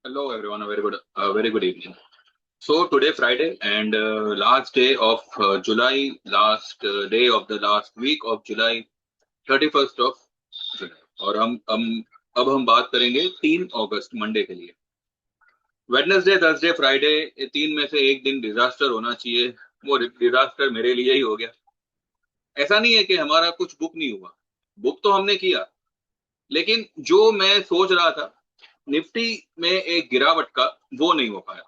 Hello everyone, very good evening. So today Friday and last day of July, last day of the last week of July, 31st of July. और हम अब हम बात करेंगे 3 अगस्त Monday के लिए। Wednesday, Thursday, Friday, ये तीन में से एक दिन डिजास्टर होना चाहिए। वो डिजास्टर मेरे लिए ही हो गया। ऐसा नहीं है कि हमारा कुछ बुक नहीं हुआ, बुक तो हमने किया, लेकिन जो मैं सोच रहा था निफ्टी में एक गिरावट का, वो नहीं हो पाया।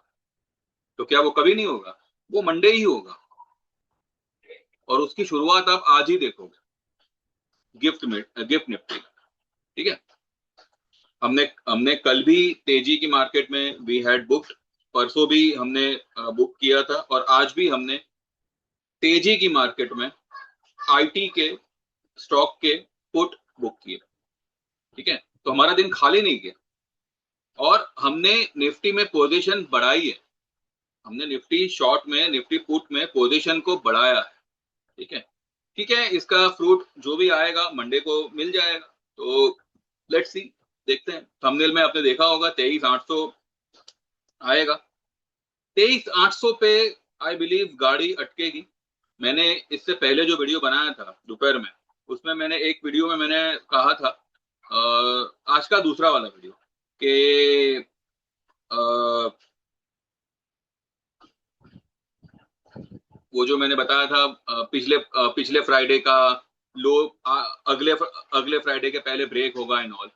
तो क्या वो कभी नहीं होगा? वो मंडे ही होगा। और उसकी शुरुआत आप आज ही देखोगे, गिफ्ट निफ्टी। ठीक है। हमने हमने कल भी तेजी की मार्केट में वी हैड बुक्ड, परसों भी हमने बुक किया था, और आज भी हमने तेजी की मार्केट में आईटी के स्टॉक के पुट बुक किए। ठीक है, तो हमारा दिन खाली नहीं गया। और हमने निफ्टी में पोजीशन बढ़ाई है। हमने निफ्टी शॉर्ट में, निफ्टी पुट में पोजीशन को बढ़ाया है। ठीक है। ठीक है, इसका फ्रूट जो भी आएगा मंडे को मिल जाएगा। तो लेट्स सी, देखते हैं। थंबनेल में आपने देखा होगा 23,800 आएगा। 23,800 पे आई बिलीव गाड़ी अटकेगी। मैंने इससे पहले जो वीडियो बनाया था दोपहर में, उसमें मैंने एक वीडियो में मैंने कहा था, आज का दूसरा वाला वीडियो, कि वो जो मैंने बताया था पिछले फ्राइडे का लो, अगले अगले फ्राइडे के पहले ब्रेक होगा इन ऑल।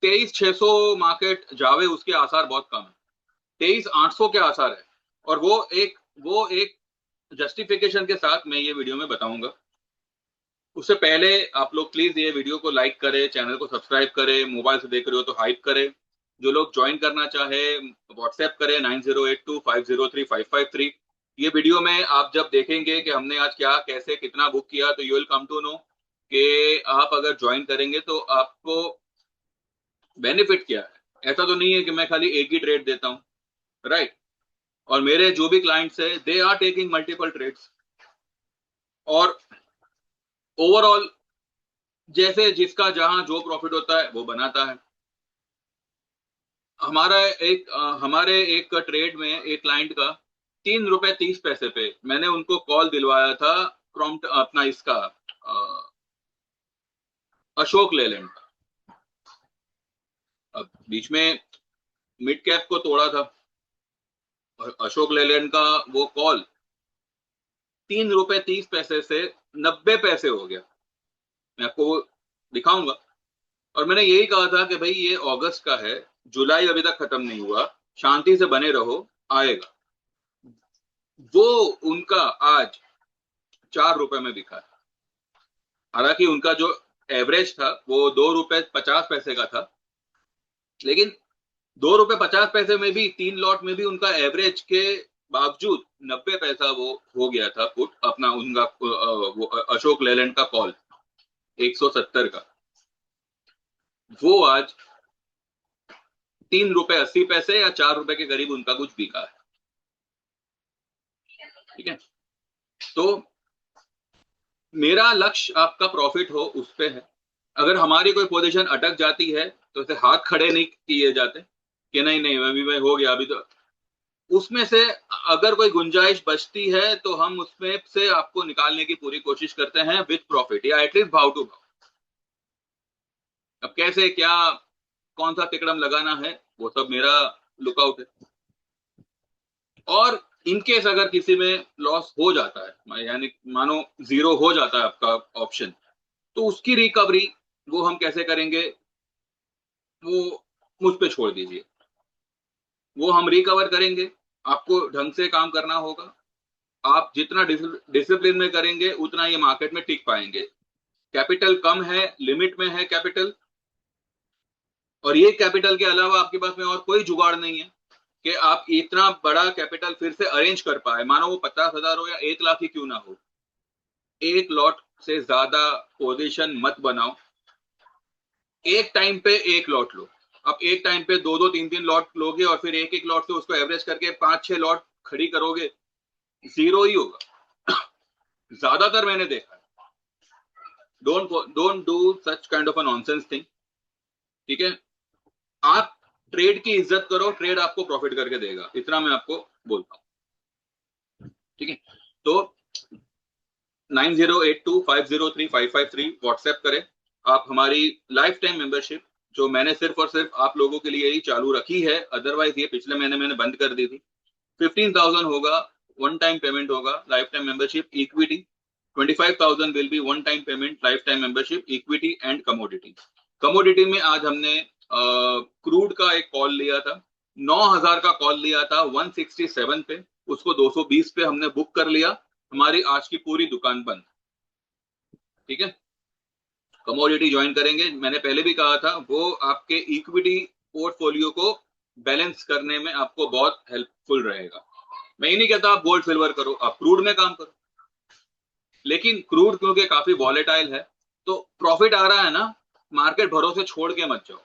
23,600 मार्केट जावे, उसके आसार बहुत कम है। 23,800 के आसार है। और वो एक जस्टिफिकेशन के साथ मैं ये वीडियो में बताऊंगा। उससे पहले आप लोग प्लीज ये वीडियो को लाइक करें, चैनल को सब्सक्राइब करें। मोबाइल से देख रहे हो तो हाइप करें। जो लोग ज्वाइन करना चाहे व्हाट्सएप करें 9082503553। ये वीडियो में आप जब देखेंगे कि हमने आज क्या, कैसे, कितना बुक किया, तो you will come to know कि आप अगर ज्वाइन करेंगे तो आपको बेनिफिट क्या है। ऐसा तो नहीं है कि मैं खाली एक ही ट्रेड देता हूं, राइट। और मेरे जो भी क्लाइंट्स है, they are taking multiple trades. और ओवरऑल जैसे जिसका जहां जो प्रॉफिट होता है वो बनाता है। हमारे एक ट्रेड में एक क्लाइंट का 3 रुपए 30 पैसे पे मैंने उनको कॉल दिलवाया था, प्रॉम्प्ट अपना इसका, अशोक लेलैंड का। अब बीच में मिड कैप को तोड़ा था, और अशोक लेलैंड का वो कॉल 3 रुपए 30 पैसे से 90 पैसे हो गया। मैं आपको वो दिखाऊंगा। और मैंने यही कहा था कि भाई ये अगस्त का है, जुलाई अभी तक खत्म नहीं हुआ, शांति से बने रहो, आएगा। वो उनका आज 4 रुपए में बिका है। हालांकि उनका जो एवरेज था वो 2 रुपए 50 पैसे का था, लेकिन 2 रुपए 50 पैसे में भी, 3 लॉट में भी उनका एवरेज के बावजूद 90 पैसा वो हो गया था पुट अपना, उनका वो अशोक लेलैंड का कॉल 170 का। वो आज 3 रुपए 80 पैसे या 4 रुपए के करीब उनका कुछ बिका है। ठीक है। तो मेरा लक्ष्य आपका प्रॉफिट हो उस पे है। अगर हमारी कोई पोजीशन अटक जाती है तो उसे हाथ खड़े नहीं किए जाते कि नहीं नहीं अभी मैं हो गया, अभी तो उसमें से अगर कोई गुंजाइश बचती है तो हम उसमें से आपको निकालने की पूरी कोशिश करते हैं विद प्रॉफिट, या एटलीस्ट भाव टू भाव। अब कैसे क्या, कौन सा तिकड़म लगाना है, वो सब मेरा लुकआउट है। और इनकेस अगर किसी में लॉस हो जाता है, यानी मानो जीरो हो जाता है आपका ऑप्शन, तो उसकी रिकवरी वो हम कैसे करेंगे, वो मुझ पे छोड़ दीजिए। वो हम रिकवर करेंगे। आपको ढंग से काम करना होगा। आप जितना डिसिप्लिन में करेंगे उतना ये मार्केट में टिक पाएंगे। कैपिटल कम है, लिमिट में है कैपिटल, और ये कैपिटल के अलावा आपके पास में और कोई जुगाड़ नहीं है कि आप इतना बड़ा कैपिटल फिर से अरेंज कर पाए। मानो वो 50,000 हो या 1 लाख ही क्यों ना हो, एक लॉट से ज्यादा पोजीशन मत बनाओ। एक टाइम पे एक लॉट लो। आप एक टाइम पे दो दो तीन तीन लॉट लोगे और फिर एक एक लॉट से उसको एवरेज करके 5-6 लॉट खड़ी करोगे, जीरो ही होगा। ज्यादातर मैंने देखा है। Don't don't do such kind of a nonsense thing. ठीक है। आप ट्रेड की इज्जत करो, ट्रेड आपको प्रॉफिट करके देगा, इतना मैं आपको बोलता हूँ। ठीक है, तो 9082503553 व्हाट्सएप करें। आप हमारी लाइफ टाइम मेंबरशिप जो मैंने सिर्फ और सिर्फ आप लोगों के लिए ही चालू रखी है, अदरवाइज ये पिछले महीने मैंने बंद कर दी थी। 15,000 होगा, वन टाइम पेमेंट होगा, life time membership equity. 25,000 will be one time payment, life time membership equity and commodity. Commodity में आज हमने क्रूड का एक कॉल लिया था, 9,000 का कॉल लिया था 167 पे, उसको 220 पे हमने बुक कर लिया, हमारी आज की पूरी दुकान बंद। ठीक है, कमोडिटी ज्वाइन करेंगे, मैंने पहले भी कहा था, वो आपके इक्विटी पोर्टफोलियो को बैलेंस करने में आपको बहुत हेल्पफुल रहेगा। मैं ये नहीं कहता आप गोल्ड सिल्वर करो, आप क्रूड में काम करो, लेकिन क्रूड क्योंकि काफी वॉलेटाइल है, तो प्रॉफिट आ रहा है ना, मार्केट भरोसे छोड़ के मत जाओ।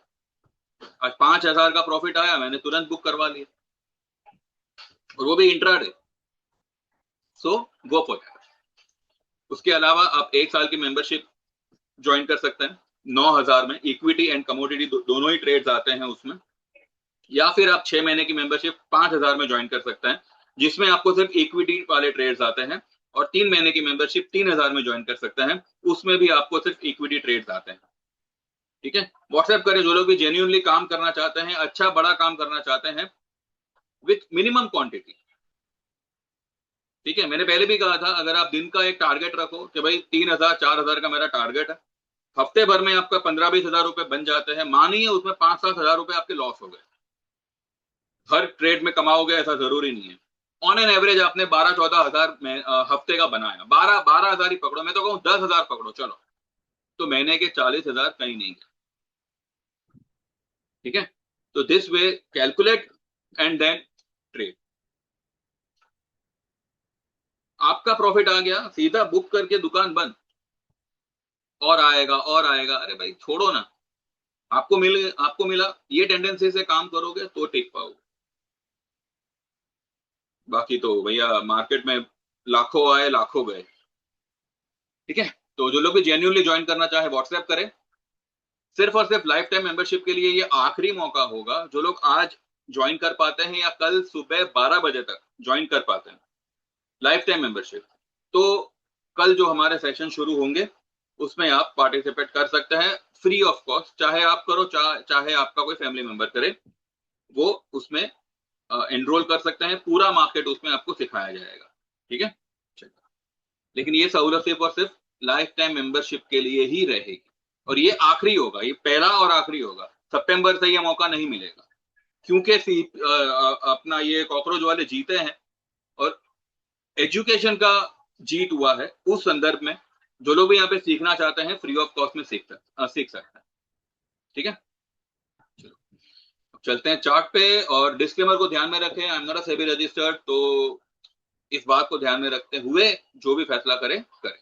आज 5,000 का प्रॉफिट आया, मैंने तुरंत बुक करवा लिया, और वो भी intraday, so go for that. उसके अलावा आप 1 साल की मेंबरशिप ज्वाइन कर सकते हैं 9,000 में, इक्विटी एंड कमोडिटी दोनों ही ट्रेड्स आते हैं उसमें। या फिर आप 6 महीने की मेंबरशिप 5,000 में ज्वाइन कर सकते हैं, जिसमें आपको सिर्फ इक्विटी वाले ट्रेड्स आते हैं, और 3 महीने की मेंबरशिप 3,000 में ज्वाइन कर सकते हैं, उसमें भी आपको सिर्फ इक्विटी ट्रेड्स आते हैं। ठीक है, व्हाट्सएप करें जो लोग भी जेन्युइनली काम करना चाहते हैं, अच्छा बड़ा काम करना चाहते हैं विथ मिनिमम क्वांटिटी। ठीक है, मैंने पहले भी कहा था, अगर आप दिन का एक टारगेट रखो कि भाई 3,000 4,000 का मेरा टारगेट है, हफ्ते भर में आपका 15-20 हजार रुपए बन जाते हैं, मानिए उसमें 5-7 हजार रुपए आपके लॉस हो गए, हर ट्रेड में कमाओगे ऐसा जरूरी नहीं है। ऑन एन एवरेज आपने 12-14 हजार में हफ्ते का बनाया, 12 हजार ही पकड़ो, मैं तो कहूँ 10,000 पकड़ो चलो, तो महीने के 40,000 कहीं नहीं गए। ठीक है, तो this way calculate and then trade. आपका प्रॉफिट आ गया, सीधा बुक करके दुकान बंद, और आएगा और आएगा, अरे भाई छोड़ो ना, आपको मिला, ये टेंडेंसी से काम करोगे तो टिक पाओगे। बाकी तो भैया मार्केट में लाखों आए लाखों गए। ठीक है, तो जो लोग भी जेन्युइनली ज्वाइन करना चाहे व्हाट्सएप करें, सिर्फ और सिर्फ लाइफ टाइम मेंबरशिप के लिए ये आखिरी मौका होगा। जो लोग आज ज्वाइन कर पाते हैं या कल सुबह 12 बजे तक ज्वाइन कर पाते हैं लाइफ टाइम मेंबरशिप, तो कल जो हमारे सेशन शुरू होंगे उसमें आप पार्टिसिपेट कर सकते हैं फ्री ऑफ कॉस्ट, चाहे आप करो चाहे आपका कोई फैमिली मेंबर करे, वो उसमें एनरोल कर सकते हैं, पूरा मार्केट उसमें आपको सिखाया जाएगा। ठीक है, लेकिन ये सहूलत सिर्फ और सिर्फ लाइफ टाइम मेंबरशिप के लिए ही रहेगी, और ये आखिरी होगा, ये पहला और आखिरी होगा। सितंबर से ये मौका नहीं मिलेगा, क्योंकि अपना ये कॉकरोच वाले जीते हैं, और एजुकेशन का जीत हुआ है, उस संदर्भ में जो लोग भी यहाँ पे सीखना चाहते हैं फ्री ऑफ कॉस्ट में सीख सकते हैं। ठीक है, चलो अब चलते हैं चार्ट पे, और डिस्क्लेमर को ध्यान में रखें, I am not a SEBI registered, तो इस बात को ध्यान में रखते हुए जो भी फैसला करें करें।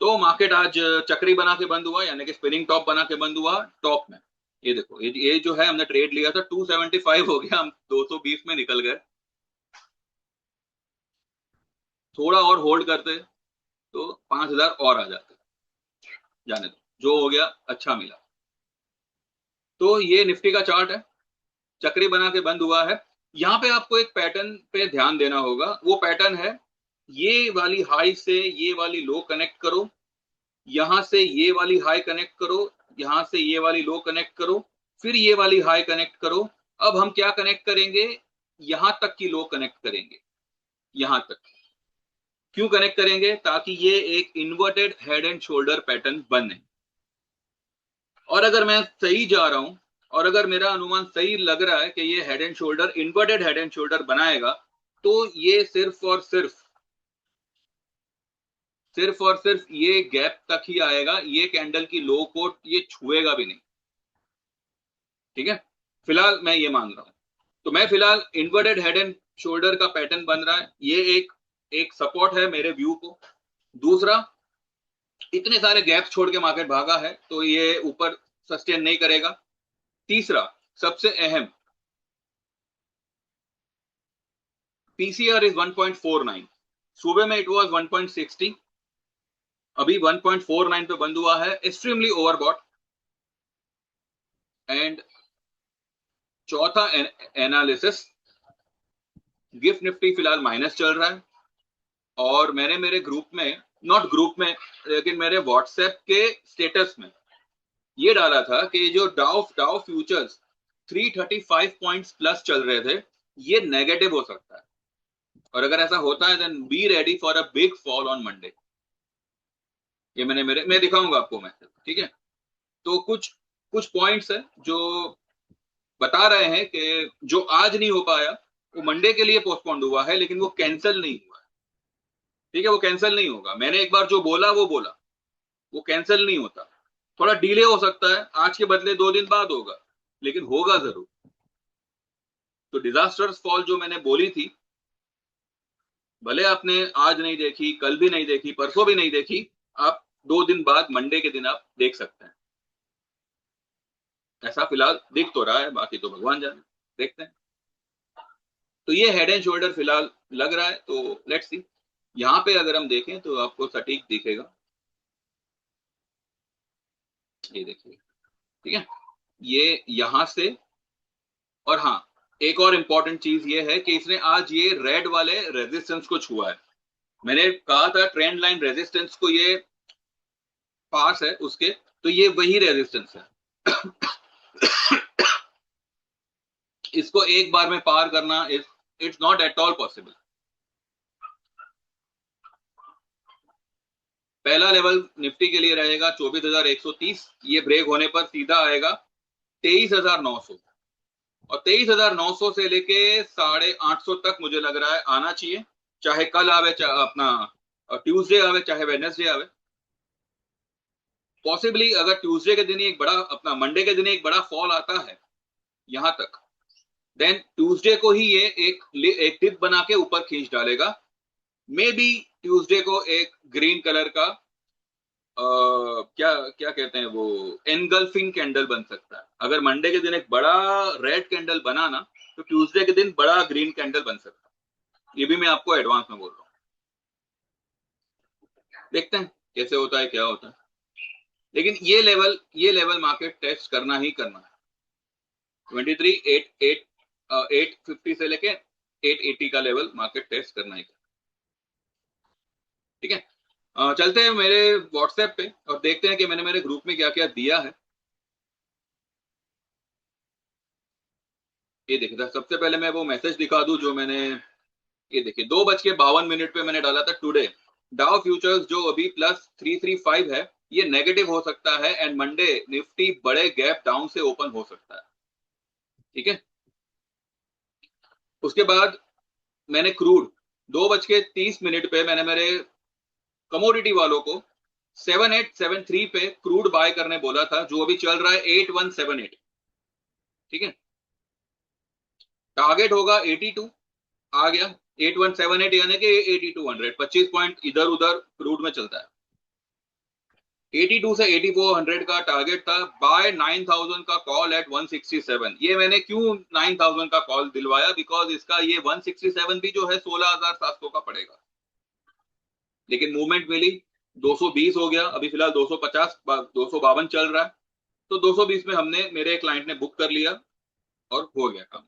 तो मार्केट आज चक्री बना के बंद हुआ, यानी कि स्पिनिंग टॉप बना के बंद हुआ। टॉप में ये देखो, ये जो है हमने ट्रेड लिया था 275 हो गया, हम 220 में निकल गए, थोड़ा और होल्ड करते तो 5,000 और आ जाते, जाने दो, जो हो गया अच्छा मिला। तो ये निफ्टी का चार्ट है, चक्री बना के बंद हुआ है। यहाँ पे आपको एक पैटर्न पे ध्यान देना होगा, वो पैटर्न है ये वाली हाई से ये वाली लो कनेक्ट करो, यहां से ये वाली हाई कनेक्ट करो, यहां से ये वाली लो कनेक्ट करो, फिर ये वाली हाई कनेक्ट करो। अब हम क्या कनेक्ट करेंगे, यहां तक की लो कनेक्ट करेंगे, यहां तक। क्यों कनेक्ट करेंगे, ताकि ये एक inverted head and shoulder pattern बने। और अगर मैं सही जा रहा हूं, और अगर मेरा अनुमान सही लग रहा है कि ये head and shoulder inverted head and shoulder बनाएगा, तो ये सिर्फ और सिर्फ ये गैप तक ही आएगा, ये कैंडल की लो को ये छुएगा भी नहीं। ठीक है, फिलहाल मैं ये मान रहा हूं, तो मैं फिलहाल इन्वर्टेड हेड एंड शोल्डर का पैटर्न बन रहा है, ये एक सपोर्ट है मेरे व्यू को। दूसरा, इतने सारे गैप्स छोड़ के मार्केट भागा है, तो ये ऊपर सस्टेन नहीं करेगा। तीसरा, सबसे अहम, पीसीआर इज 1.49, सुबह में इट वाज 1.60, अभी 1.49 पे बंद हुआ है, एक्सट्रीमली ओवरबॉट। एंड चौथा एनालिसिस, गिफ्ट निफ्टी फिलहाल माइनस चल रहा है, और मैंने मेरे ग्रुप में, नॉट ग्रुप में लेकिन मेरे व्हाट्सएप के स्टेटस में ये डाला था कि जो डाउ फ्यूचर्स 335 पॉइंट्स प्लस चल रहे थे, ये नेगेटिव हो सकता है, और अगर ऐसा होता है then be ready for a big fall on Monday. ये मैं दिखाऊंगा आपको मैसेज, ठीक है। तो कुछ कुछ पॉइंट्स है जो बता रहे हैं कि जो आज नहीं हो पाया वो मंडे के लिए पोस्टपोन्ड हुआ है, लेकिन वो कैंसिल नहीं हुआ है, ठीक है। वो कैंसिल नहीं होगा, मैंने एक बार जो बोला वो बोला, वो कैंसिल नहीं होता। थोड़ा डिले हो सकता है, आज के बदले 2 दिन बाद होगा, लेकिन होगा जरूर। तो डिजास्टर्स फॉल जो मैंने बोली थी, भले आपने आज नहीं देखी, कल भी नहीं देखी, परसों भी नहीं देखी, आप 2 दिन बाद मंडे के दिन आप देख सकते हैं। ऐसा फिलहाल दिख तो रहा है, बाकी तो भगवान जाने, देखते हैं। तो ये हेड एंड शोल्डर फिलहाल लग रहा है, तो लेट्स सी। यहां पे अगर हम देखें तो आपको सटीक दिखेगा, ये देखिए, ठीक है। ये यहां से, और हाँ, एक और इंपॉर्टेंट चीज ये है कि इसने आज ये रेड वाले रेजिस्टेंस को छुआ है। मैंने कहा था ट्रेंड लाइन रेजिस्टेंस को ये पास है उसके, तो ये वही रेजिस्टेंस है। इसको एक बार में पार करना it's not at all possible. पहला लेवल निफ्टी के लिए रहेगा 24,130, ये ब्रेक होने पर सीधा आएगा 23,900, और 23,900 से लेके 850 तक मुझे लग रहा है आना चाहिए, चाहे कल आवे, चाहे अपना ट्यूसडे आवे, चाहे वेडनेसडे आवे। पॉसिबली अगर ट्यूसडे के दिन ही एक बड़ा, अपना मंडे के दिन एक बड़ा फॉल आता है यहां तक, देन ट्यूसडे को ही ये एक टिप बना के ऊपर खींच डालेगा। मे बी ट्यूसडे को एक ग्रीन कलर का क्या क्या कहते हैं वो, एनगल्फिंग कैंडल बन सकता है। अगर मंडे के दिन एक बड़ा रेड कैंडल बना ना, तो ट्यूसडे के दिन बड़ा ग्रीन कैंडल बन सकता है। ये भी मैं आपको एडवांस में बोल रहा हूँ, देखते हैं कैसे होता है, क्या होता है। लेकिन ये लेवल मार्केट टेस्ट करना ही करना है। 850 से लेके 880 का लेवल मार्केट टेस्ट करना ही, ठीक है। चलते हैं मेरे व्हाट्सएप पे और देखते हैं कि मैंने मेरे ग्रुप में क्या क्या दिया है। ये देखिए, सबसे पहले मैं वो मैसेज दिखा दूं जो मैंने, ये देखिए 2:52 पे मैंने डाला था, टुडे डाउ फ्यूचर्स जो अभी +335 है, ये नेगेटिव हो सकता है, एंड मंडे निफ्टी बड़े गैप डाउन से ओपन हो सकता है, ठीक है। उसके बाद मैंने क्रूड 2:30 पे मैंने मेरे कमोडिटी वालों को 7873 पे क्रूड बाय करने बोला था, जो अभी चल रहा है 8178, ठीक है। टारगेट होगा 82, आ गया 8178, यानी कि 8200, 25 पॉइंट इधर उधर क्रूड में चलता है। 82 से 8400 का टारगेट था, बाय 9000 का कॉल एट 167। ये मैंने क्यों 9000 का कॉल दिलवाया, बिकॉज इसका ये 167 भी जो है 16700 का पड़ेगा, लेकिन मूवमेंट मिली, 220 हो गया, अभी फिलहाल 250 252 चल रहा है, तो 220 में हमने, मेरे क्लाइंट ने बुक कर लिया और हो गया काम,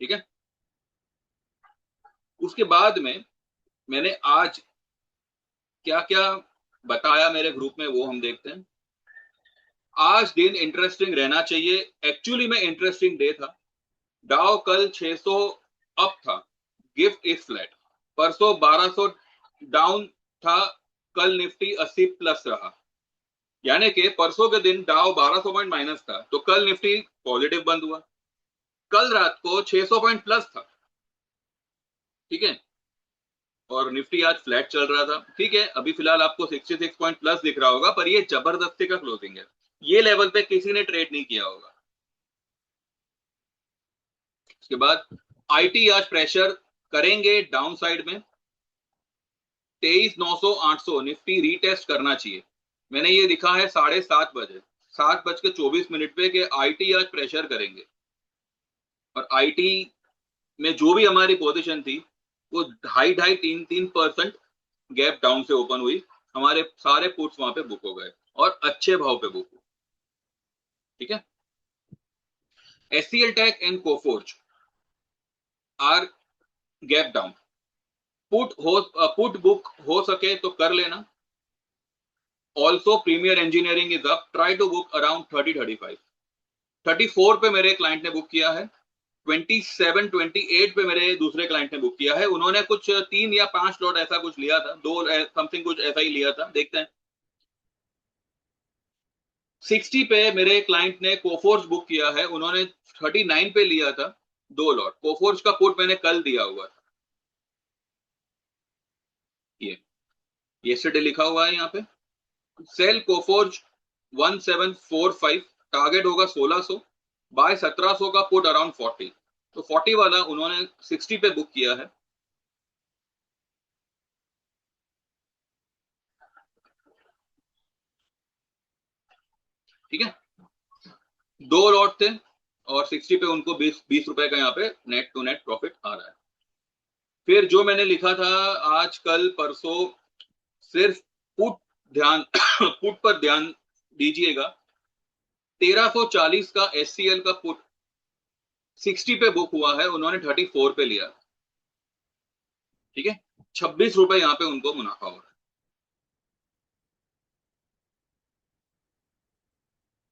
ठीक है। उसके बाद में मैंने आज क्या क्या बताया मेरे ग्रुप में, वो हम देखते हैं। आज दिन इंटरेस्टिंग रहना चाहिए, एक्चुअली में इंटरेस्टिंग डे था। डाउ कल 600 अप था, गिफ्ट इज फ्लैट। परसों 1200 डाउन था, कल निफ्टी 80 प्लस रहा, यानी कि परसों के दिन डाउ 1200 पॉइंट माइनस था, तो कल निफ्टी पॉजिटिव बंद हुआ। कल रात को 600 पॉइंट प्लस था, ठीक है, और निफ्टी आज फ्लैट चल रहा था, ठीक है। अभी फिलहाल आपको 66 पॉइंट प्लस दिख रहा होगा, पर ये जबरदस्ती का क्लोजिंग है, ये लेवल पे किसी ने ट्रेड नहीं किया होगा। उसके बाद आईटी आज प्रेशर करेंगे डाउन साइड में, 23,900 800 निफ्टी रीटेस्ट करना चाहिए। मैंने ये लिखा है 7:30 7:24 पे कि आईटी आज प्रेशर करेंगे, और आईटी में जो भी हमारी पोजीशन थी वो 2.5-3% गैप डाउन से ओपन हुई, हमारे सारे पुट्स वहां पे बुक हो गए और अच्छे भाव पे बुक हुए, ठीक है। SCL Tech and Coforge are gap down. Put book हो सके तो कर लेना। Also Premier Engineering is up, try to book around 30-35। 34 पे मेरे क्लाइंट ने बुक किया है, 27-28 पे मेरे दूसरे क्लाइंट ने बुक किया है। उन्होंने कुछ 3 या 5 लॉट ऐसा कुछ लिया था, 2 समथिंग कुछ ऐसा ही लिया था, देखते हैं। 60 पे मेरे क्लाइंट ने कोफोर्स बुक किया है, उन्होंने 39 पे लिया था 2 लॉट। कोफोर्स का पुट मैंने कल दिया हुआ था, ये येस्टरडे लिखा हुआ है यहाँ पे। सेल कोफोर्ज 1745, टारगेट होगा 1600, बाय 1700 का पुट अराउंड 40। तो 40 वाला उन्होंने 60 पे बुक किया है। ठीक है, 2 लॉट थे और 60 पे उनको 20 रुपए का यहाँ पे नेट टू नेट प्रॉफिट आ रहा है। फिर जो मैंने लिखा था आज कल परसों, सिर्फ पुट ध्यान पुट पर ध्यान दीजिएगा। 1340 का SCL का पुट 60 पे बुक हुआ है, उन्होंने 34 पे लिया। ठीक है, 26 रुपए यहाँ पे उनको मुनाफा हो रहा है।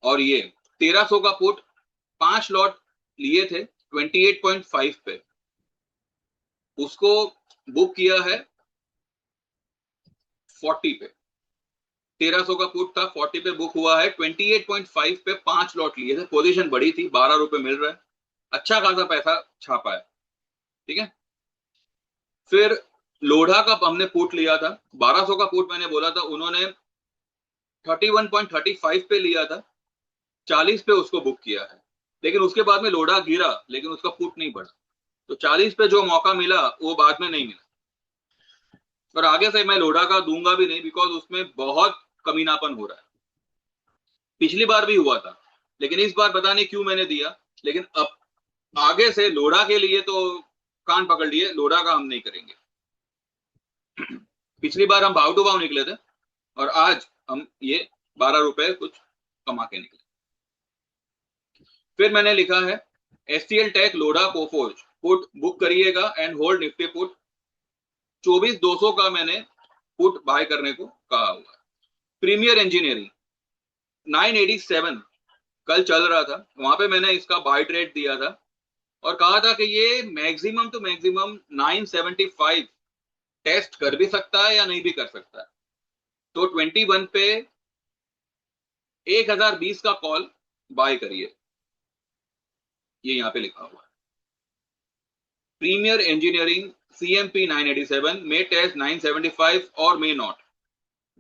और ये 1300 का पुट 5 लॉट लिए थे 28.5 पे, उसको बुक किया है 40 पे। 1300 का पुट था, 40 पे बुक हुआ है, 28.5 पे 5 लॉट लिए थे, पोजीशन बड़ी थी, 12 रुपए मिल रहा है, अच्छा खासा पैसा छापा है। ठीक है, फिर लोढ़ा का हमने पुट लिया था, 1200 का पुट मैंने बोला था, उन्होंने 31.35 पे लिया था, 40 पे उसको बुक किया है। लेकिन उसके बाद में लोढ़ा गिरा, लेकिन उसका पुट नहीं बढ़ा, तो 40 पे जो मौका मिला वो बाद में नहीं मिला। और आगे से मैं लोढ़ा का दूंगा भी नहीं, बिकॉज उसमें बहुत कमीनापन हो रहा है। पिछली बार भी हुआ था, लेकिन इस बार पता नहीं क्यों मैंने दिया। लेकिन अब आगे से लोढ़ा के लिए तो कान पकड़ लिए, लोढ़ा का हम नहीं करेंगे। पिछली बार हम भाव टू भाव निकले थे और आज हम ये 12 रुपए कुछ कमा के निकले। फिर मैंने लिखा है SCL Tech Lodha Coforge put book करिएगा एंड होल्ड निफ्टी पुट। 24,200 का मैंने पुट बाय करने को कहा हुआ है। प्रीमियर इंजीनियरिंग 987 कल चल रहा था, वहां पे मैंने इसका बाय ट्रेड दिया था और कहा था कि ये मैक्सिमम टू मैक्सिमम 975 टेस्ट कर भी सकता है या नहीं भी कर सकता है। तो 21 पे 1020 का कॉल बाय करिए, ये यहां पे लिखा हुआ है। Premier engineering CMP 987 may test 975 और may not,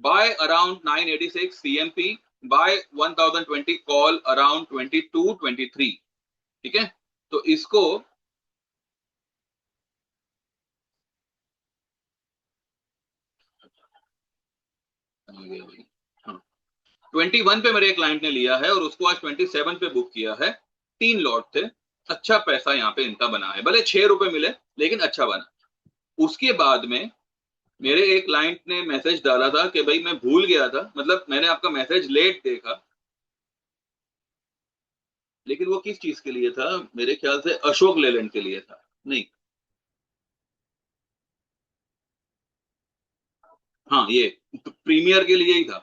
buy around 986 CMP, buy 1020 call around 22-23। ठीक है, तो इसको हाँ, 21 पे मेरे क्लाइंट ने लिया है और उसको आज 27 पे बुक किया है। 3 लॉट थे, अच्छा पैसा यहाँ पे इनका बना है, भले 6 रुपए मिले लेकिन अच्छा बना। उसके बाद में मेरे एक क्लाइंट ने मैसेज डाला था कि भाई मैं भूल गया था, मतलब मैंने आपका मैसेज लेट देखा, लेकिन वो किस चीज के लिए था, मेरे ख्याल से अशोक लेलैंड के लिए था। नहीं, हाँ ये प्रीमियर के लिए ही था।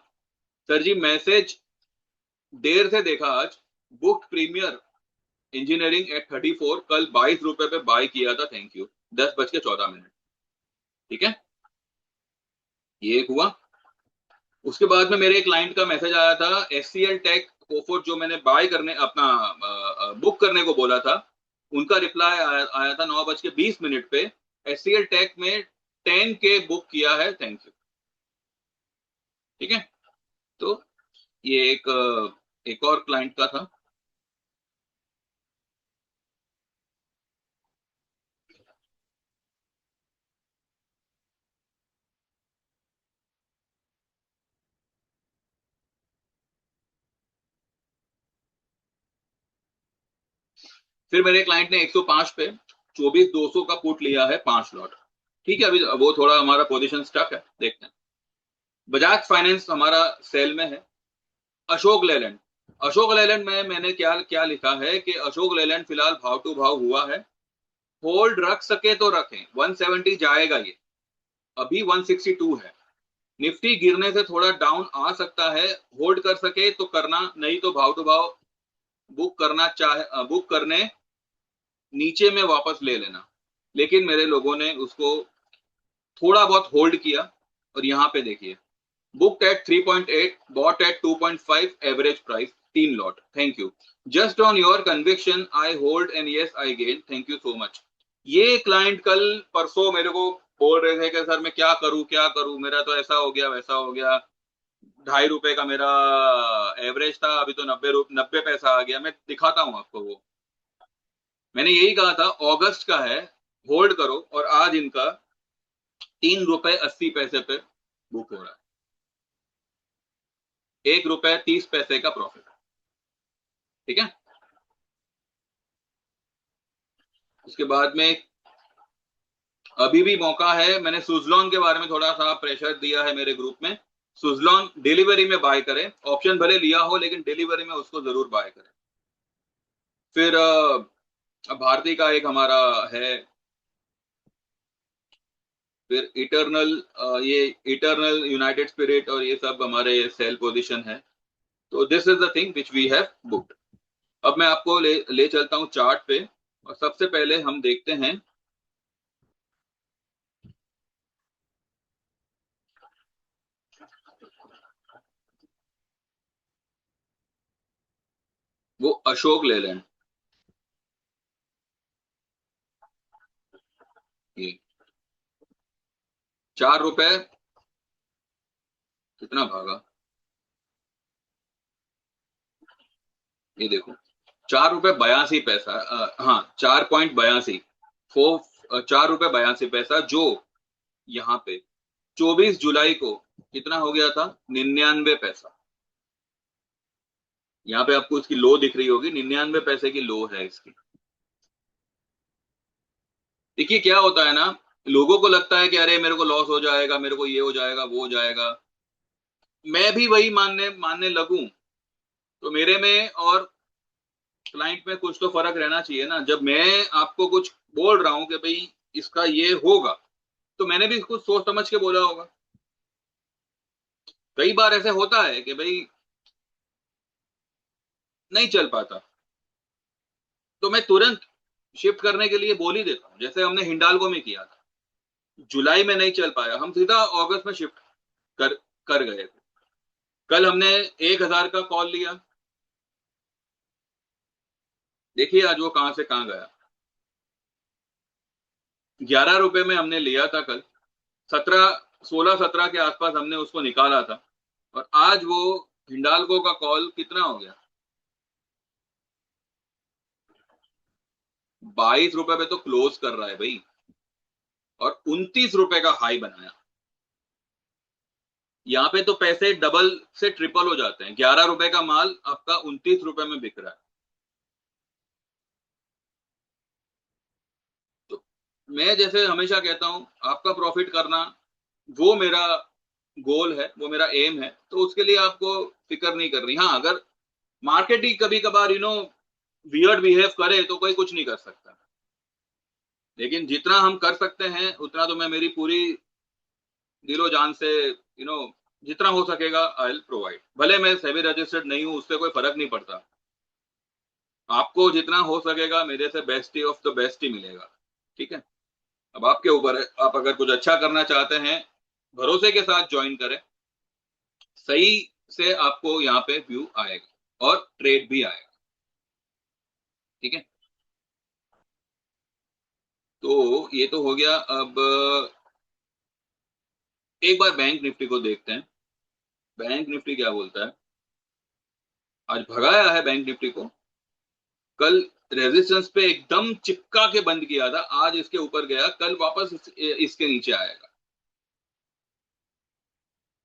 सर जी मैसेज देर से देखा आज, बुक प्रीमियर इंजीनियरिंग एट 34, कल 22 रुपए पे बाय किया था, थैंक यू, 10:14। ठीक है, ये एक हुआ। उसके बाद में मेरे क्लाइंट का मैसेज आया था SCL टेक कोफोर्ज जो मैंने बाय करने अपना बुक करने को बोला था, उनका रिप्लाई आया था 9:20 पे, SCL टेक में 10 के बुक किया है, थैंक यू। ठीक है, तो ये एक और क्लाइंट का था। फिर मेरे क्लाइंट ने 105 पे 24,200 का पुट लिया है, 5 लॉट। ठीक है, अभी वो थोड़ा हमारा पोजीशन स्टक है, देखते हैं। बजाज फाइनेंस हमारा सेल में है। अशोक लेलैंड अशोक लेलैंड में मैंने क्या क्या लिखा है कि अशोक लेलैंड फिलहाल भाव टू भाव हुआ है, होल्ड रख सके तो रखें, 170 जाएगा ये, अभी 162 है। निफ्टी गिरने से थोड़ा डाउन आ सकता है, होल्ड कर सके तो करना, नहीं तो भाव टू भाव बुक करना चाहे, बुक करने नीचे में वापस ले लेना। लेकिन मेरे लोगों ने उसको थोड़ा बहुत होल्ड किया, और यहां पे देखिए, book at 3.8, bought at 2.5, average price 3 lot, thank you. Just on your conviction I hold and yes I gain, thank you so much. ये क्लाइंट कल परसों मेरे को बोल रहे थे कि सर मैं क्या करूं क्या करूं, मेरा तो ऐसा हो गया वैसा हो गया, ₹2.5 का मेरा एवरेज था, अभी तो 90 पैसा आ गया। मैं दिखाता हूं आपको वो, मैंने यही कहा था अगस्त का है, होल्ड करो, और आज इनका ₹3.80 पे बुक हो रहा है, ₹1.30 का प्रॉफिट, ठीक है। उसके बाद में अभी भी मौका है, मैंने सुजलॉन के बारे में थोड़ा सा प्रेशर दिया है मेरे ग्रुप में, सुजलॉन डिलीवरी में बाय करें, ऑप्शन भले लिया हो लेकिन डिलीवरी में उसको जरूर बाय करें। फिर भारती का एक हमारा है, फिर इटर्नल, ये इटर्नल, यूनाइटेड स्पिरिट, और ये सब हमारे सेल पोजीशन है। तो this is the thing which we have booked. अब मैं आपको ले चलता हूं चार्ट पे, और सबसे पहले हम देखते हैं वो अशोक लेलैंड, ये ₹4 कितना भागा, ये देखो, ₹4.82, हाँ 4.82, ₹4.82, जो यहाँ पे 24 जुलाई को कितना हो गया था, 99 पैसा। यहाँ पे आपको इसकी लो दिख रही होगी, 99 पैसे की लो है इसकी। देखिए क्या होता है ना, लोगों को लगता है कि अरे मेरे को लॉस हो जाएगा, मेरे को ये हो जाएगा वो हो जाएगा, मैं भी वही मानने मानने लगूं, तो मेरे में और क्लाइंट में कुछ तो फर्क रहना चाहिए ना। जब मैं आपको कुछ बोल रहा हूं कि भाई इसका ये होगा, तो मैंने भी कुछ सोच समझ के बोला होगा। कई बार ऐसे होता है कि भाई नहीं चल पाता, तो मैं तुरंत शिफ्ट करने के लिए बोल ही देता हूँ, जैसे हमने हिंडाल्को में किया था। जुलाई में नहीं चल पाया, हम सीधा अगस्त में शिफ्ट कर कर गए थे। कल हमने 1,000 का कॉल लिया, देखिए आज वो कहां से कहां गया। ₹11 में हमने लिया था कल, 16-17 के आसपास हमने उसको निकाला था, और आज वो हिंडाल्को का कॉल कितना हो गया, ₹22 पे तो क्लोज कर रहा है भाई, और ₹29 का हाई बनाया। यहाँ पे तो पैसे डबल से ट्रिपल हो जाते हैं, ₹11 का माल आपका ₹29 में बिक रहा है। तो मैं जैसे हमेशा कहता हूं, आपका प्रॉफिट करना वो मेरा गोल है, वो मेरा एम है, तो उसके लिए आपको फिक्र नहीं करनी। हाँ, अगर मार्केट ही कभी कभार वियर्ड बिहेव करे तो कोई कुछ नहीं कर सकता, लेकिन जितना हम कर सकते हैं उतना तो मैं मेरी पूरी दिलो जान से जितना हो सकेगा आई विल प्रोवाइड। भले मैं सेबी रजिस्टर्ड नहीं हूं, उससे कोई फर्क नहीं पड़ता, आपको जितना हो सकेगा मेरे से बेस्ट ही ऑफ द बेस्ट ही मिलेगा, ठीक है। अब आपके ऊपर है, आप अगर कुछ अच्छा करना चाहते हैं, भरोसे के साथ ज्वाइन करें, सही से आपको यहाँ पे व्यू आएगा और ट्रेड भी आएगा, ठीक है। तो ये तो हो गया। अब एक बार बैंक निफ्टी को देखते हैं, बैंक निफ्टी क्या बोलता है। आज भगाया है बैंक निफ्टी को, कल रेजिस्टेंस पे एकदम चिपका के बंद किया था, आज इसके ऊपर गया, कल वापस इसके नीचे आएगा।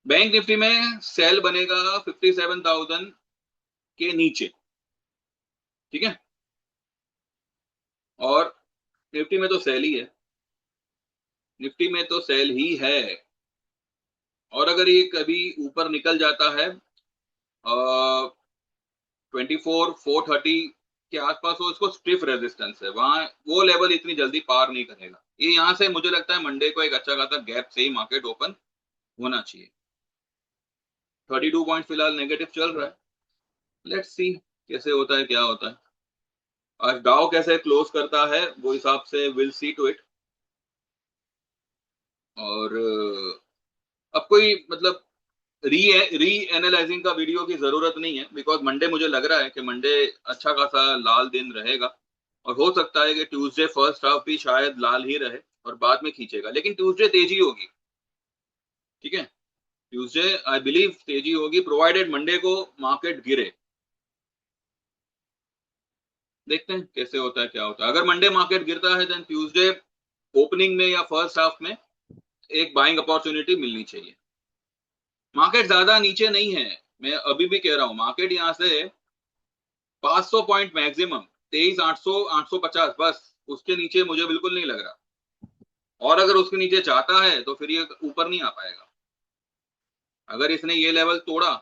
बैंक निफ्टी में सेल बनेगा 57,000 के नीचे, ठीक है। और निफ्टी में तो सेल ही है, निफ्टी में तो सेल ही है। और अगर ये कभी ऊपर निकल जाता है 24,430 के आसपास हो, इसको स्टिफ रेजिस्टेंस है, वहां वो लेवल इतनी जल्दी पार नहीं करेगा। ये यहां से मुझे लगता है मंडे को एक अच्छा खासा गैप से ही मार्केट ओपन होना चाहिए। 32 पॉइंट फिलहाल नेगेटिव चल रहा है, लेट्स सी कैसे होता है, क्या होता है। आज डाउ कैसे क्लोज करता है वो हिसाब से विल सी टू इट। और अब कोई मतलब री री एनालाइजिंग का वीडियो की जरूरत नहीं है, बिकॉज मंडे मुझे लग रहा है कि मंडे अच्छा खासा लाल दिन रहेगा, और हो सकता है कि ट्यूसडे फर्स्ट हाफ भी शायद लाल ही रहे और बाद में खींचेगा, लेकिन ट्यूसडे तेजी होगी। ठीक है, ट्यूसडे आई बिलीव तेजी होगी, प्रोवाइडेड मंडे को मार्केट गिरे। देखते हैं कैसे होता है, क्या होता है। अगर मंडे मार्केट गिरता है देन ट्यूसडे ओपनिंग में या फर्स्ट हाफ में एक बाइंग अपॉर्चुनिटी मिलनी चाहिए। मार्केट ज्यादा नीचे नहीं है, मैं अभी भी कह रहा हूं, मार्केट यहां से 500 पॉइंट मैक्सिमम, 23,800 850, बस उसके नीचे मुझे बिल्कुल नहीं लग रहा। और अगर उसके नीचे जाता है तो फिर ये ऊपर नहीं आ पाएगा। अगर इसने ये लेवल तोड़ा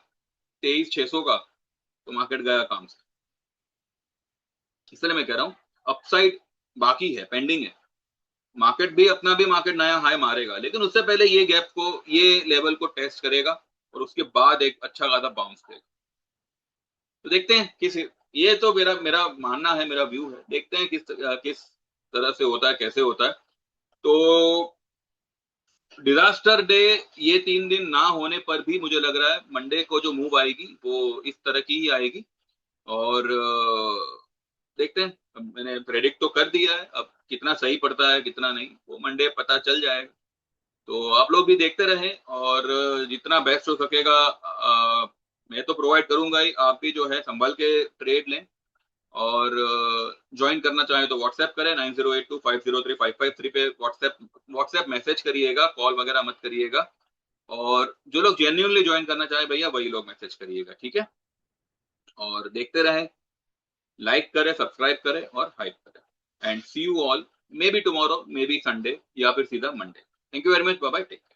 23,600 का तो मार्केट गया काम से। इसलिए मैं कह रहा हूं अपसाइड बाकी है, पेंडिंग है। मार्केट भी अपना भी मार्केट नया हाई मारेगा, लेकिन उससे पहले ये गैप को, ये लेवल को टेस्ट करेगा और उसके बाद एक अच्छा खासा बाउंस देगा। तो देखते हैं किस, ये तो मेरा मेरा मानना है, मेरा व्यू है, देखते हैं किस तरह से होता है, कैसे होता है। तो डिजास्टर डे ये 3 दिन ना होने पर भी मुझे लग रहा है मंडे को जो मूव आएगी वो इस तरह की ही आएगी। और देखते हैं, अब मैंने प्रेडिक्ट तो कर दिया है, अब कितना सही पड़ता है कितना नहीं वो मंडे पता चल जाएगा। तो आप लोग भी देखते रहें और जितना बेस्ट हो सकेगा मैं तो प्रोवाइड करूंगा ही, आप भी जो है संभल के ट्रेड लें। और ज्वाइन करना चाहें तो व्हाट्सएप करें 9082503553 पे व्हाट्सएप व्हाट्सएप मैसेज करिएगा, कॉल वगैरह मत करिएगा। और जो लोग जेन्युइनली ज्वाइन करना चाहे भैया वही लोग मैसेज करिएगा, ठीक है। और देखते रहें, लाइक करें, सब्सक्राइब करें और हाइप करें। And see you all, maybe tomorrow, maybe Sunday, या फिर सीधा Monday. Thank you very much, bye bye, take care.